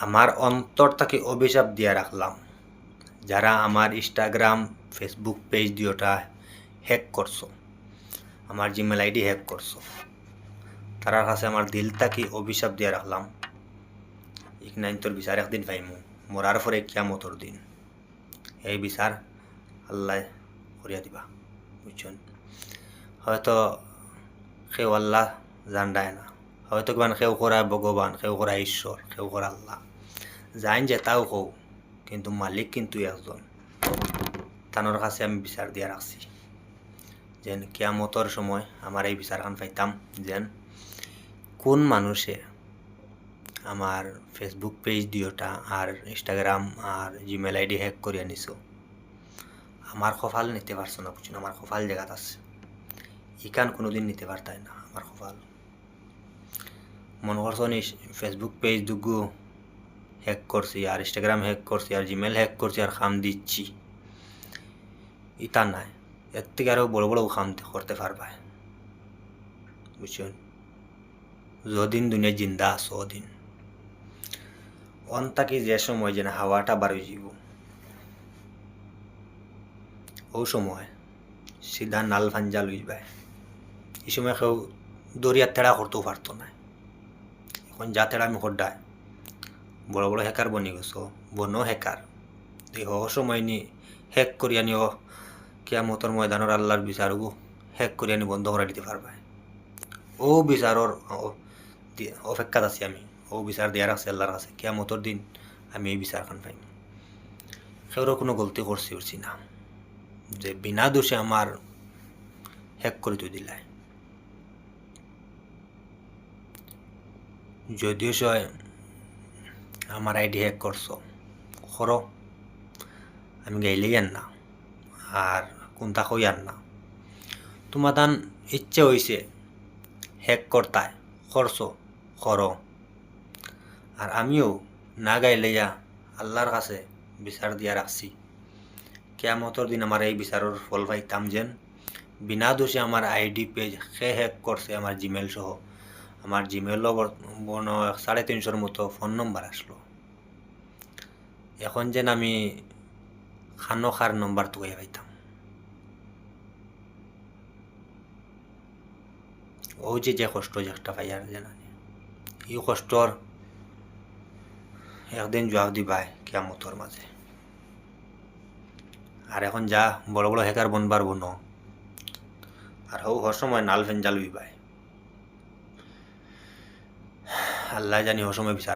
আমার অন্তর থেকে অভিশাপ দিয়া রাখলাম, যারা আমার ইনস্টাগ্রাম ফেসবুক পেজ দিওটা হ্যাক করছো, আমার জিমেল আইডি হ্যাক করছো, তারার কাছে আমার দিল থেকে অভিশাপ দিয়া রাখলাম, ইকনাইন তোর বিচার একদিন পাইমু, মরার পরে কিয়ামতর দিন এই বিচার আল্লাহ করিয়া দিবা। বুঝছেন? হয়তো কেউ আল্লাহ জানডায় না, হয়তো কিমান কেউ করা ভগবান, কেউ করা ঈশ্বর, কেউ করা আল্লাহ, জাইন যে তাও কৌ, কিন্তু মালিক কিন্তু একজন। তানোর কাছে আমি বিচার দিয়া রাখছি যেন কিয়ামতর সময় আমার এই বিচারখান পাইতাম, যেন কোন মানুষে আমার ফেসবুক পেজ দিওটা আর ইনস্টাগ্রাম আর জিমেল আইডি হ্যাক করিয়া নিছো, আমার কপাল নিতে পারছো না। বুঝছেন? আমার কপাল জায়গাত আছে, ইকান কোনোদিন নিতে পারতাই না আমার কপাল। মনে করছো নি ফেসবুক পেজ দুগু হ্যাক করছি আর ইনস্টাগ্রাম হ্যাক করছি আর জিমেল হ্যাক করছি আর খাম দিচ্ছি, ইটা নাই, এর থেকে আরো বড় বড় খাম করতে পারবা। বুঝছেন? যদিন দুনিয়া জিন্দা আছো ওদিন অন্তাকি যে সময় যেন হাওয়াটা বার হয়ে যাব, ও সময় সিধা নাল ফাঞ্জা লইবা। এই সময় কেউ দরিয়ার তেড়া করতেও পারতো না। এখন যা তেড়া আমি হড্ডায় বড় বড় হ্যাকার বনি গেছো, বনো হ্যাকার দেহ সময় নি হ্যাক করিয়া নিও কিয়ামতর ময়দানের আল্লাহর বিচারগু হ্যাক করিয়া নি বন্ধ করে দিতে পারবা। ও বিচারর অপেক্ষাত আছি আমি, ও বিচার দেওয়া রাখছে আল্লাহর কাছে, কিয়ামতর দিন আমি এই বিচারখান পাই। সেওরও কোনো গলতি করছি উঠছি না যে বিনা দোষে আমার হ্যাক করে তুই দিলাই। যদিও সয় আমার আইডি হ্যাক করছো করো, আমি গাইলেই আর না আর কোনটা কই আর না। তোমার তান ইচ্ছে হয়েছে হ্যাক করতায় করছো করো, আর আমিও না গাইলেইয়া আল্লাহর কাছে বিচার দিয়া রাখছি, কিয়ামতর দিন আমার এই বিচারের ফল পাইতাম যেন বিনা দোষে আমার আইডি পেজ সে হ্যাক করছে। আমার জিমেল সহ আমার জিমেলও 350 মতো ফোন নম্বর আসলো। এখন যেন আমি খানো খার নম্বর তো পাইতাম। ও যে কষ্ট যে একটা পাইয়ার যেন এই কষ্টর একদিন জবাব দিবাই কিয়ামতর মাঝে। আর এখন যা বড় বড় হ্যাকার বনবার বনো, আর হর সময় নাল ফেঞ্জাল বিবাই, আল্লাহ জানি ও সময় বিচার